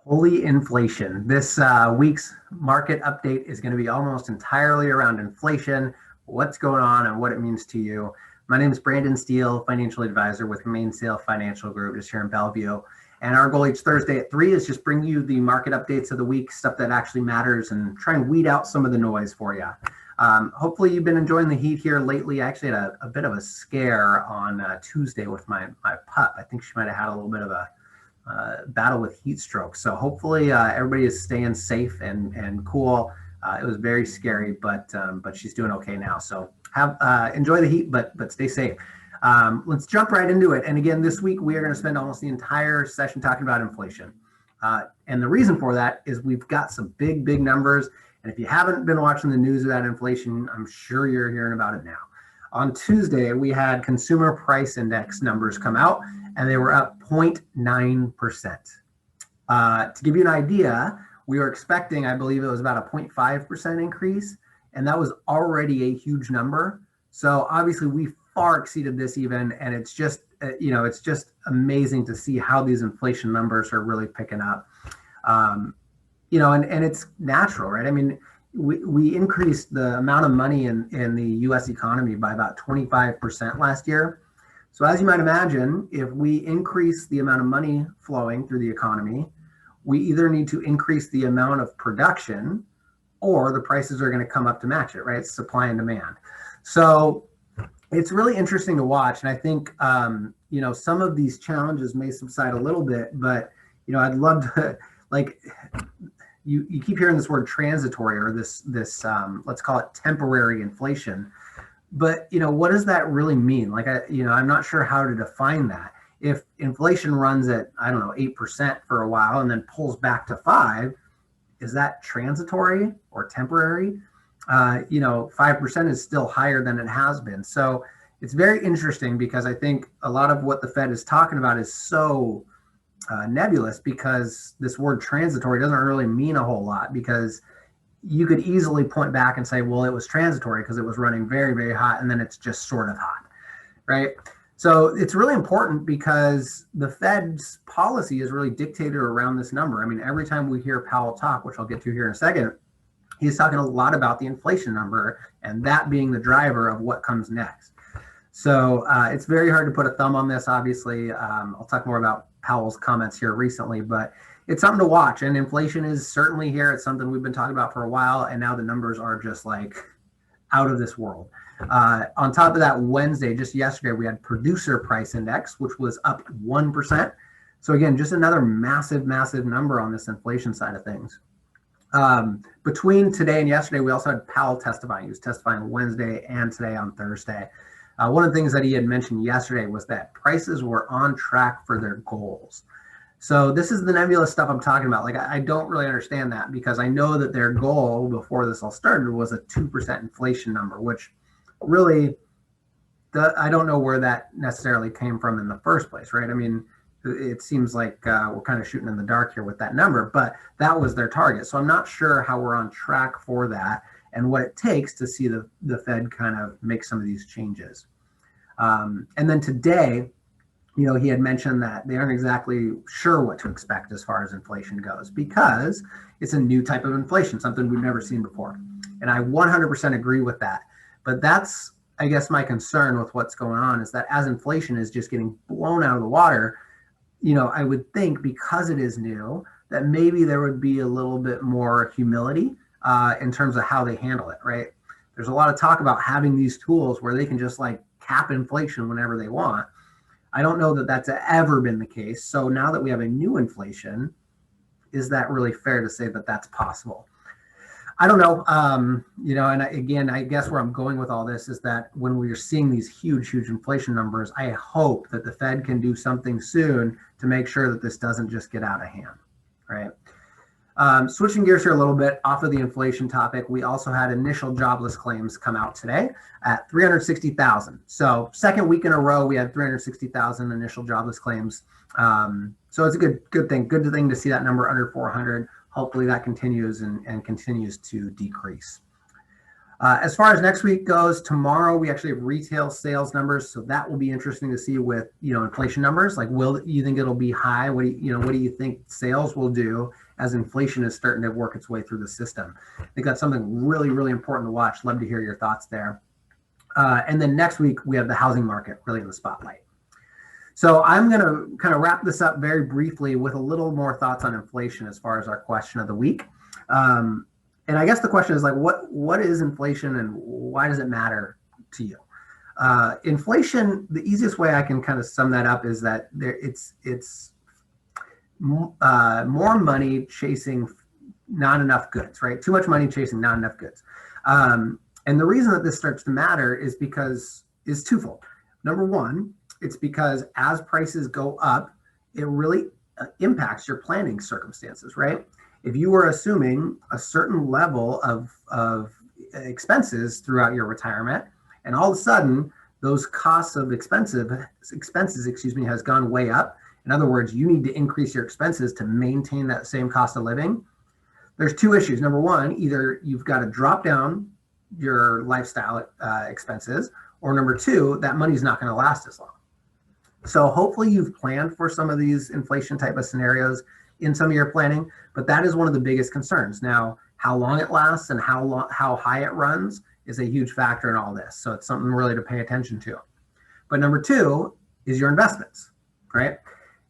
Holy inflation. This week's market update is going to be almost entirely around inflation, what's going on, and what it means to you. My name is Brandon Steele, financial advisor with Mainsail Financial Group, just here in Bellevue. And our goal each Thursday at 3 is just bring you the market updates of the week, stuff that actually matters, and try and weed out some of the noise for you. Hopefully you've been enjoying the heat here lately. I actually had a bit of a scare on Tuesday with my pup. I think she might have had a little bit of a battle with heat stroke. So hopefully everybody is staying safe and cool. It was very scary, but she's doing okay now. So enjoy the heat, but stay safe. Let's jump right into it. And again, this week we are going to spend almost the entire session talking about inflation. And the reason for that is we've got some big numbers. And if you haven't been watching the news about inflation, I'm sure you're hearing about it now. On Tuesday, we had consumer price index numbers come out, and they were up 0.9%. To give you an idea, we were expecting, I believe it was about a 0.5% increase, and that was already a huge number. So obviously we far exceeded this even, and it's just, it's just amazing to see how these inflation numbers are really picking up. And it's natural, right? I mean, we increased the amount of money in the U.S. economy by about 25% last year. So as you might imagine, if we increase the amount of money flowing through the economy, we either need to increase the amount of production or the prices are going to come up to match it, right? It's supply and demand. So it's really interesting to watch. And I think, some of these challenges may subside a little bit, but, I'd love to, you keep hearing this word transitory or this let's call it temporary inflation. But, what does that really mean? I'm not sure how to define that. If inflation runs at, 8% for a while and then pulls back to 5, is that transitory or temporary? 5% is still higher than it has been. So it's very interesting because I think a lot of what the Fed is talking about is so nebulous because this word transitory doesn't really mean a whole lot, because you could easily point back and say, well, it was transitory because it was running very, very hot and then it's just sort of hot, right? So it's really important because the Fed's policy is really dictated around this number. I mean, every time we hear Powell talk, which I'll get to here in a second, he's talking a lot about the inflation number and that being the driver of what comes next. So it's very hard to put a thumb on this, obviously. I'll talk more about Powell's comments here recently, but it's something to watch. And inflation is certainly here. It's something we've been talking about for a while, and now the numbers are just like out of this world. On top of that, Wednesday, just yesterday, we had producer price index, which was up 1%. So again, just another massive number on this inflation side of things. Between today and yesterday, we also had Powell testifying. He was testifying Wednesday and today on Thursday. One of the things that he had mentioned yesterday was that prices were on track for their goals. So this is the nebulous stuff I'm talking about. I don't really understand that, because I know that their goal before this all started was a 2% inflation number, which really, I don't know where that necessarily came from in the first place, right? I mean, it seems like we're kind of shooting in the dark here with that number, but that was their target. So I'm not sure how we're on track for that and what it takes to see the Fed kind of make some of these changes. And then today, he had mentioned that they aren't exactly sure what to expect as far as inflation goes, because it's a new type of inflation, something we've never seen before. And I 100% agree with that. But that's, I guess, my concern with what's going on is that as inflation is just getting blown out of the water, I would think because it is new, that maybe there would be a little bit more humility in terms of how they handle it, right? There's a lot of talk about having these tools where they can just cap inflation whenever they want. I don't know that that's ever been the case. So now that we have a new inflation, is that really fair to say that that's possible? I don't know. And I guess where I'm going with all this is that when we're seeing these huge inflation numbers, I hope that the Fed can do something soon to make sure that this doesn't just get out of hand, right? Switching gears here a little bit off of the inflation topic, we also had initial jobless claims come out today at 360,000. So second week in a row, we had 360,000 initial jobless claims. So it's a good thing to see that number under 400. Hopefully that continues and continues to decrease. As far as next week goes, tomorrow we actually have retail sales numbers, so that will be interesting to see with inflation numbers. Like, will you think it'll be high? What do you think sales will do as inflation is starting to work its way through the system? I think that's something really, really important to watch. Love to hear your thoughts there. And then next week we have the housing market really in the spotlight. So I'm going to kind of wrap this up very briefly with a little more thoughts on inflation as far as our question of the week. And I guess the question is like, what is inflation and why does it matter to you? Inflation, the easiest way I can kind of sum that up is that it's more money chasing not enough goods, right? Too much money chasing not enough goods. And the reason that this starts to matter is twofold. Number one, it's because as prices go up, it really impacts your planning circumstances, right? If you were assuming a certain level of expenses throughout your retirement, and all of a sudden those costs of expenses, has gone way up. In other words, you need to increase your expenses to maintain that same cost of living. There's two issues. Number one, either you've got to drop down your lifestyle expenses, or number two, that money's not going to last as long. So hopefully you've planned for some of these inflation type of scenarios in some of your planning, but that is one of the biggest concerns. Now, how long it lasts and how high it runs is a huge factor in all this. So it's something really to pay attention to. But number two is your investments, right?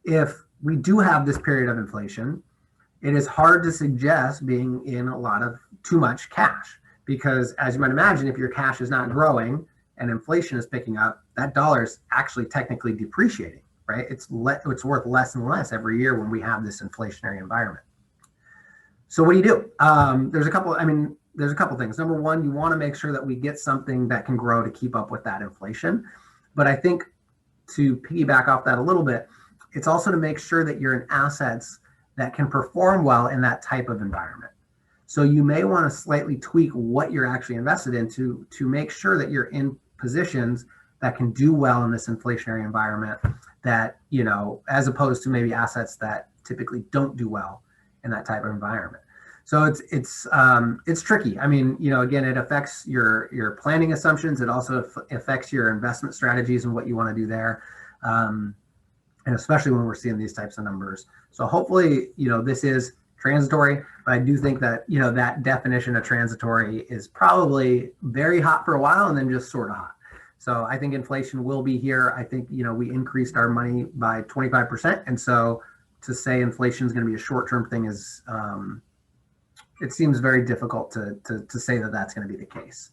If we do have this period of inflation, it is hard to suggest being in a lot of too much cash, because as you might imagine, if your cash is not growing and inflation is picking up, that dollar is actually technically depreciating, right? It's worth less and less every year when we have this inflationary environment. So what do you do? There's a couple things. Number one, you want to make sure that we get something that can grow to keep up with that inflation. But I think to piggyback off that a little bit, it's also to make sure that you're in assets that can perform well in that type of environment. So you may want to slightly tweak what you're actually invested in to make sure that you're in positions that can do well in this inflationary environment, that, as opposed to maybe assets that typically don't do well in that type of environment. So it's tricky. I mean, again, it affects your planning assumptions. It also affects your investment strategies and what you want to do there. And especially when we're seeing these types of numbers. So hopefully, this is transitory, but I do think that, that definition of transitory is probably very hot for a while and then just sort of hot. So I think inflation will be here. I think, we increased our money by 25%. And so to say inflation is going to be a short-term thing is, it seems very difficult to say that that's going to be the case.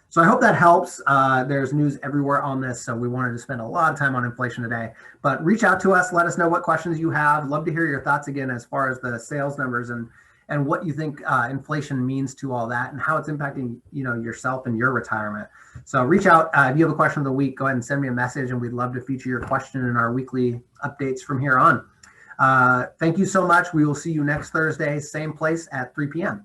So I hope that helps. There's news everywhere on this, so we wanted to spend a lot of time on inflation today. But reach out to us. Let us know what questions you have. Love to hear your thoughts again as far as the sales numbers and what you think inflation means to all that and how it's impacting yourself and your retirement. So reach out. If you have a question of the week, go ahead and send me a message, and we'd love to feature your question in our weekly updates from here on. Thank you so much. We will see you next Thursday, same place at 3 p.m.